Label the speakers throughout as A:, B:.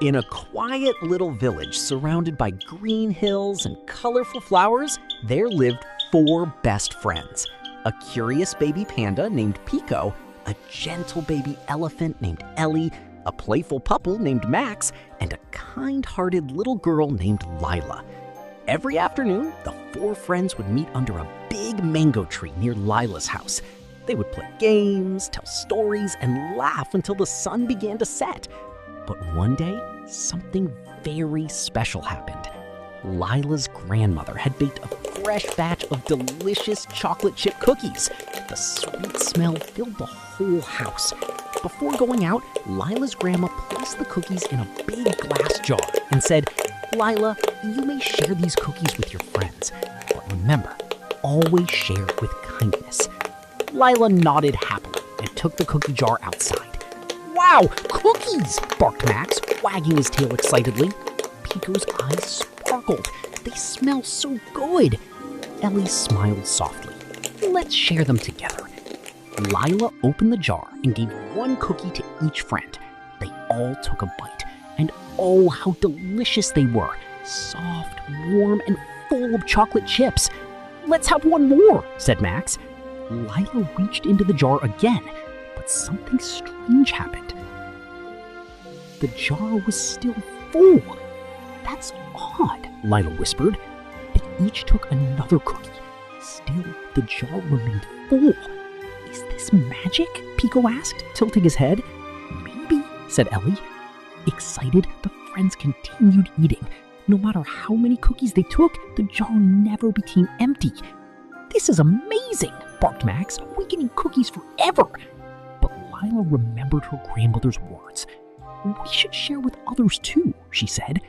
A: In a quiet little village surrounded by green hills and colorful flowers, there lived 4 best friends. A curious baby panda named Piko, a gentle baby elephant named Ellie, a playful puppy named Max, and a kind-hearted little girl named Lila. Every afternoon, the 4 friends would meet under a big mango tree near Lila's house. They would play games, tell stories, and laugh until the sun began to set. But one day, something very special happened. Lila's grandmother had baked a fresh batch of delicious chocolate chip cookies. The sweet smell filled the whole house. Before going out, Lila's grandma placed the cookies in a big glass jar and said, "Lila, you may share these cookies with your friends, but remember, always share with kindness." Lila nodded happily and took the cookie jar outside. "Wow, cookies!" barked Max, wagging his tail excitedly. Piko's eyes sparkled. "They smell so good." Ellie smiled softly. "Let's share them together." Lila opened the jar and gave 1 cookie to each friend. They all took a bite, and oh, how delicious they were. Soft, warm, and full of chocolate chips. "Let's have 1 more," said Max. Lila reached into the jar again, but something strange happened. The jar was still full. "That's odd," Lila whispered. They each took another cookie. Still, the jar remained full. "Is this magic?" Piko asked, tilting his head. "Maybe," said Ellie. Excited, the friends continued eating. No matter how many cookies they took, the jar never became empty. "This is amazing," barked Max. "We can eat cookies forever." But Lila remembered her grandmother's words. "We should share with others too," she said.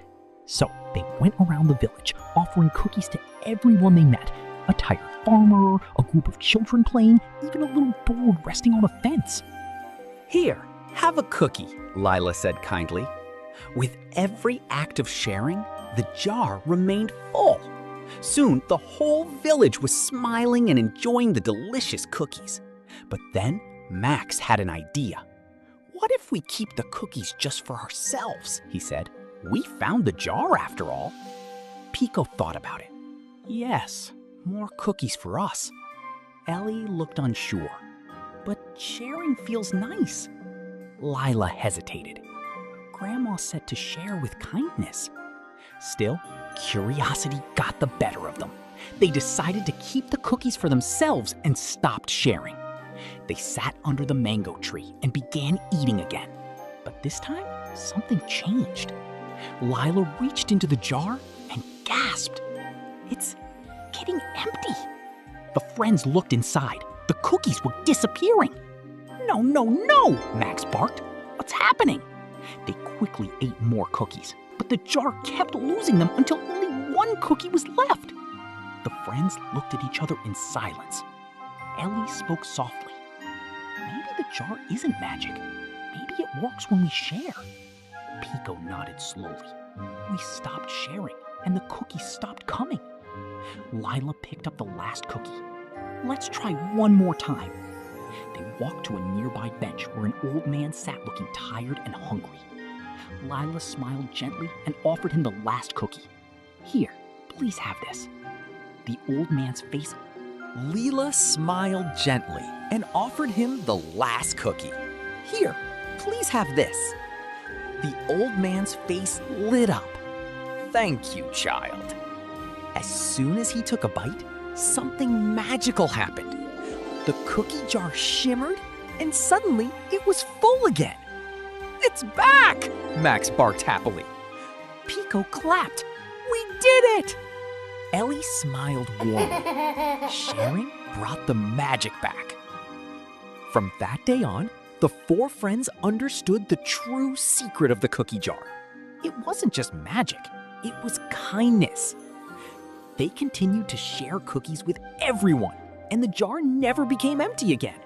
A: So they went around the village, offering cookies to everyone they met. A tired farmer, a group of children playing, even a little bird resting on a fence.
B: "Here, have a cookie," Lila said kindly. With every act of sharing, the jar remained full. Soon, the whole village was smiling and enjoying the delicious cookies. But then, Max had an idea. "What if we keep the cookies just for ourselves?" he said. "We found the jar after all." Piko thought about it. "Yes, more cookies for us." Ellie looked unsure. "But sharing feels nice." Lila hesitated. Grandma said to share with kindness. Still, curiosity got the better of them. They decided to keep the cookies for themselves and stopped sharing. They sat under the mango tree and began eating again. But this time, something changed. Lila reached into the jar and gasped. "It's getting empty." The friends looked inside. The cookies were disappearing. "No, no, no!" Max barked. "What's happening?" They quickly ate more cookies, but the jar kept losing them until only 1 cookie was left. The friends looked at each other in silence. Ellie spoke softly. "Maybe the jar isn't magic. Maybe it works when we share." Piko nodded slowly. "We stopped sharing, and the cookies stopped coming." Lila picked up the last cookie. "Let's try 1 more time." They walked to a nearby bench where an old man sat looking tired and hungry. Lila smiled gently and offered him the last cookie. "Here, please have this." The old man's face...
C: Lila smiled gently and offered him the last cookie. "Here, please have this." The old man's face lit up. "Thank you, child." As soon as he took a bite, something magical happened. The cookie jar shimmered, and suddenly it was full again. "It's back!" Max barked happily. Piko clapped. "We did it!" Ellie smiled warmly. Sharing brought the magic back. From that day on, the 4 friends understood the true secret of the cookie jar. It wasn't just magic, it was kindness. They continued to share cookies with everyone, and the jar never became empty again.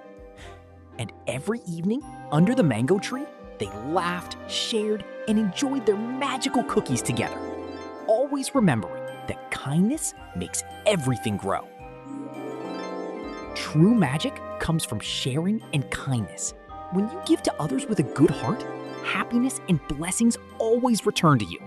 C: And every evening, under the mango tree, they laughed, shared, and enjoyed their magical cookies together, always remembering that kindness makes everything grow. True magic comes from sharing and kindness. When you give to others with a good heart,
B: happiness and blessings always return to you.